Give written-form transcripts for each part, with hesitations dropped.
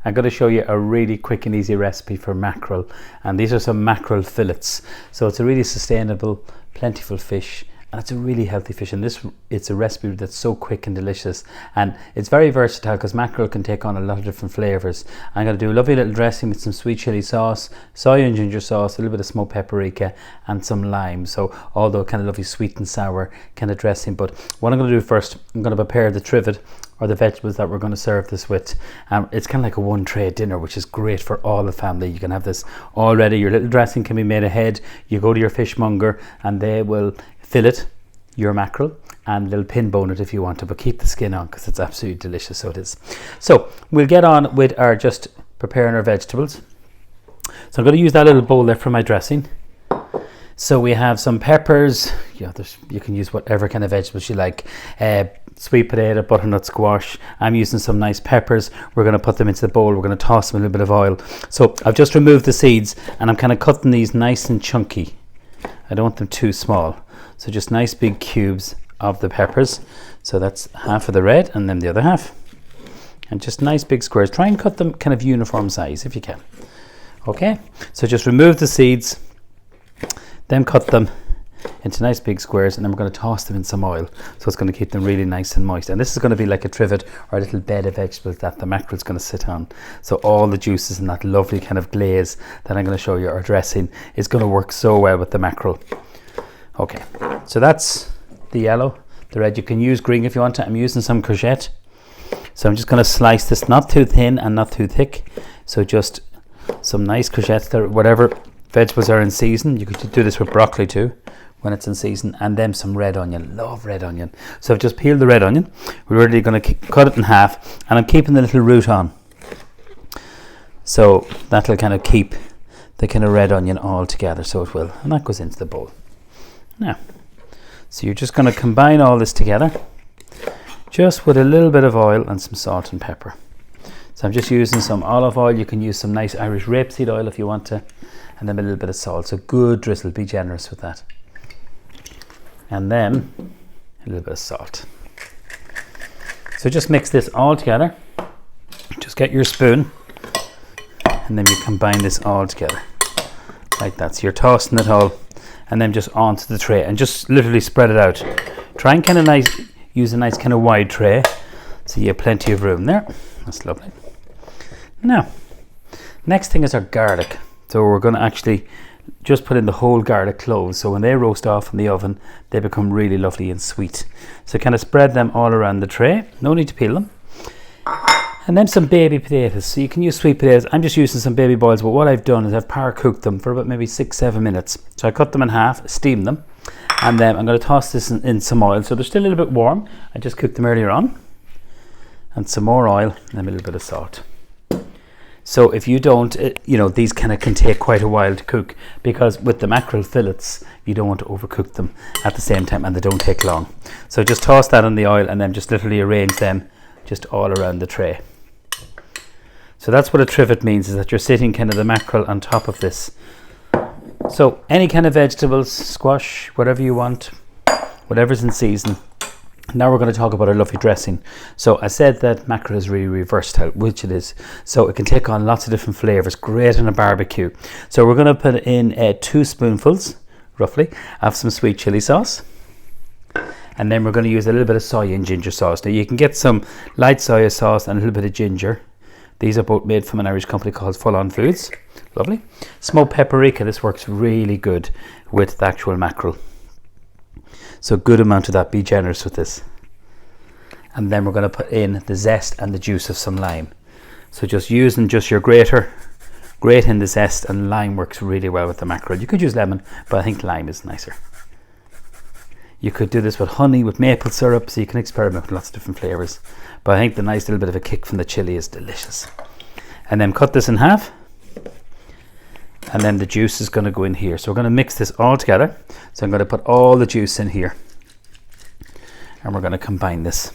I'm going to show you a really quick and easy recipe for mackerel, and these are some mackerel fillets. So it's a really sustainable, plentiful fish, and it's a really healthy fish, and it's a recipe that's so quick and delicious, and it's very versatile because mackerel can take on a lot of different flavors. I'm going to do a lovely little dressing with some sweet chili sauce, soy and ginger sauce, a little bit of smoked paprika, and some lime. So all the kind of lovely sweet and sour kind of dressing. But what I'm going to do first, I'm going to prepare the trivet, or the vegetables that we're going to serve this with. It's kind of like a one tray dinner, which is great for all the family. You can have this already. Your little dressing can be made ahead. You go to your fishmonger and they will fillet your mackerel and they'll pin bone it if you want to, but keep the skin on because it's absolutely delicious. So it is. So we'll get on with our just preparing our vegetables. So I'm going to use that little bowl there for my dressing. So we have some peppers. You can use whatever kind of vegetables you like. Sweet potato, butternut squash. I'm using some nice peppers. We're going to put them into the bowl. We're going to toss them in a little bit of oil. So I've just removed the seeds and I'm kind of cutting these nice and chunky. I don't want them too small. So just nice big cubes of the peppers. So that's half of the red and then the other half. And just nice big squares. Try and cut them kind of uniform size if you can. Okay, so just remove the seeds, then cut them into nice big squares, and then we're going to toss them in some oil, so it's going to keep them really nice and moist. And this is going to be like a trivet or a little bed of vegetables that the mackerel is going to sit on. So all the juices and that lovely kind of glaze that I'm going to show you, our dressing, is going to work so well with the mackerel. Okay, so that's the yellow. The red, you can use green if you want to. I'm using some courgette, so I'm just going to slice this, not too thin and not too thick. So just some nice courgettes there, whatever vegetables are in season. You could do this with broccoli too when it's in season. And then some red onion. Love red onion. So I've just peeled the red onion. We're really going to cut it in half, and I'm keeping the little root on, so that'll kind of keep the kind of red onion all together. So it will, and that goes into the bowl now. So you're just going to combine all this together just with a little bit of oil and some salt and pepper. So I'm just using some olive oil. You can use some nice Irish rapeseed oil if you want to, and then a little bit of salt. So good drizzle, be generous with that. And then a little bit of salt. So just mix this all together. Just get your spoon and then you combine this all together like that. So you're tossing it all and then just onto the tray and just literally spread it out. Try and kind of use a nice kind of wide tray so you have plenty of room there. That's lovely. Now, next thing is our garlic. So we're going to actually just put in the whole garlic cloves, so when they roast off in the oven they become really lovely and sweet. So kind of spread them all around the tray, no need to peel them. And then some baby potatoes. So you can use sweet potatoes. I'm just using some baby boils, but what I've done is I've power cooked them for about maybe 6-7 minutes. So I cut them in half, steam them, and then I'm going to toss this in some oil so they're still a little bit warm. I just cooked them earlier on, and some more oil and a little bit of salt. So if you don't, these kind of can take quite a while to cook, because with the mackerel fillets, you don't want to overcook them at the same time, and they don't take long. So just toss that in the oil and then just literally arrange them just all around the tray. So that's what a trivet means, is that you're sitting kind of the mackerel on top of this. So any kind of vegetables, squash, whatever you want, whatever's in season. Now we're going to talk about our lovely dressing. So I said that mackerel is really, really versatile, which it is. So it can take on lots of different flavors, great in a barbecue. So we're going to put in 2 spoonfuls, roughly, of some sweet chili sauce. And then we're going to use a little bit of soy and ginger sauce. Now you can get some light soy sauce and a little bit of ginger. These are both made from an Irish company called Full On Foods. Lovely. Smoked paprika, this works really good with the actual mackerel. So good amount of that, be generous with this. And then we're going to put in the zest and the juice of some lime. So just using just your grater, grate in the zest, and lime works really well with the mackerel. You could use lemon, but I think lime is nicer. You could do this with honey, with maple syrup, so you can experiment with lots of different flavors. But I think the nice little bit of a kick from the chili is delicious. And then cut this in half. And then the juice is going to go in here. So we're going to mix this all together. So I'm going to put all the juice in here. And we're going to combine this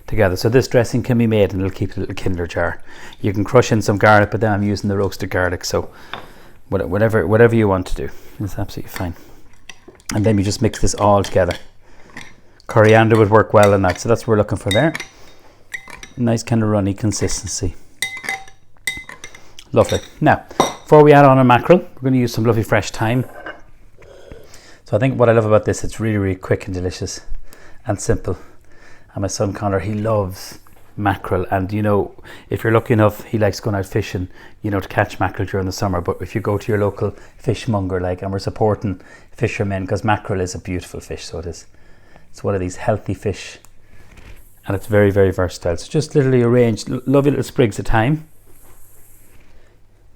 together. So this dressing can be made, and it'll keep a little Kinder jar. You can crush in some garlic, but then I'm using the roasted garlic. So whatever you want to do, it's absolutely fine. And then you just mix this all together. Coriander would work well in that. So that's what we're looking for there. Nice kind of runny consistency. Lovely. Now, before we add on our mackerel, we're going to use some lovely fresh thyme. So I think what I love about this, it's really, really quick and delicious and simple. And my son Connor, he loves mackerel, and you know, if you're lucky enough, he likes going out fishing, you know, to catch mackerel during the summer. But if you go to your local fishmonger, like, and we're supporting fishermen, because mackerel is a beautiful fish, so it is. It's one of these healthy fish, and it's very, very versatile. So just literally arrange lovely little sprigs of thyme.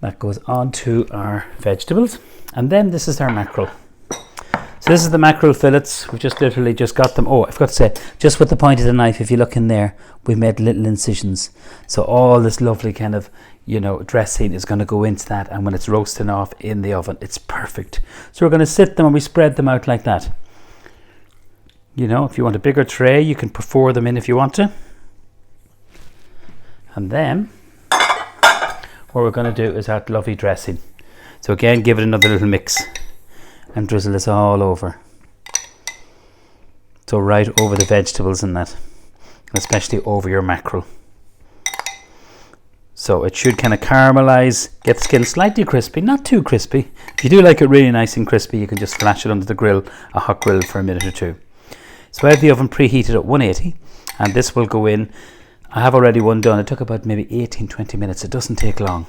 That goes on to our vegetables, and then this is our mackerel. So this is the mackerel fillets. We've just literally just got them. Oh, I forgot to say, just with the point of the knife, if you look in there, we've made little incisions. So all this lovely kind of, you know, dressing is going to go into that, and when it's roasting off in the oven, it's perfect. So we're going to sit them and we spread them out like that. You know, if you want a bigger tray, you can pour them in if you want to. And then what we're going to do is add lovely dressing. So again, give it another little mix and drizzle this all over. So right over the vegetables and that, especially over your mackerel. So it should kind of caramelize, get the skin slightly crispy, not too crispy. If you do like it really nice and crispy, you can just flash it under the grill, a hot grill, for a minute or two. So I have the oven preheated at 180, and this will go in. I have already one done. It took about maybe 18-20 minutes. It doesn't take long.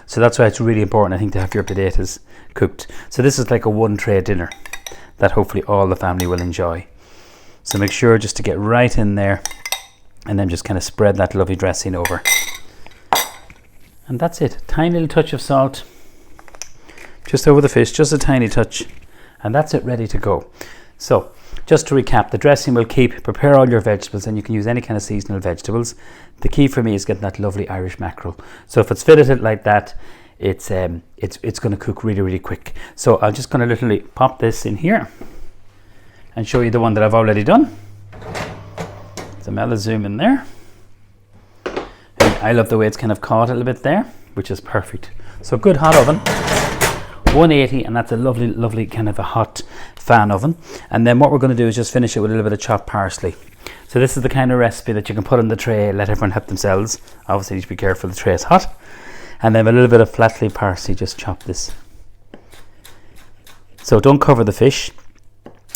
So that's why it's really important, I think, to have your potatoes cooked. So this is like a one tray dinner that hopefully all the family will enjoy. So make sure just to get right in there, and then just kind of spread that lovely dressing over. And that's it. Tiny little touch of salt just over the fish, just a tiny touch, and that's it, ready to go. So just to recap, the dressing will keep. Prepare all your vegetables, and you can use any kind of seasonal vegetables. The key for me is getting that lovely Irish mackerel. So if it's filleted like that, it's going to cook really, really quick. So I'm just going to literally pop this in here and show you the one that I've already done. So I'll zoom in there. And I love the way it's kind of caught a little bit there, which is perfect. So good hot oven, 180, and that's a lovely, lovely kind of a hot fan oven. And then what we're going to do is just finish it with a little bit of chopped parsley. So this is the kind of recipe that you can put on the tray, let everyone help themselves. Obviously you need to be careful, the tray is hot. And then a little bit of flat leaf parsley, just chop this. So don't cover the fish.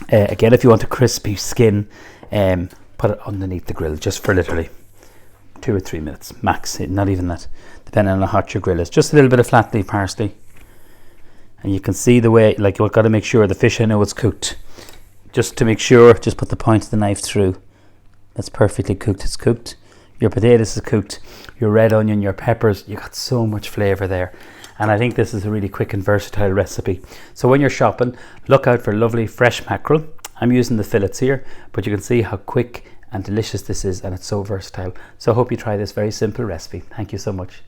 Again, if you want a crispy skin, put it underneath the grill just for literally 2 or 3 minutes max, not even that, depending on how hot your grill is. Just a little bit of flat leaf parsley. And you can see the way, like, you've got to make sure the fish, I know it's cooked. Just to make sure, just put the point of the knife through. That's perfectly cooked. It's cooked. Your potatoes is cooked. Your red onion, your peppers, you got so much flavour there. And I think this is a really quick and versatile recipe. So when you're shopping, look out for lovely fresh mackerel. I'm using the fillets here, but you can see how quick and delicious this is, and it's so versatile. So I hope you try this very simple recipe. Thank you so much.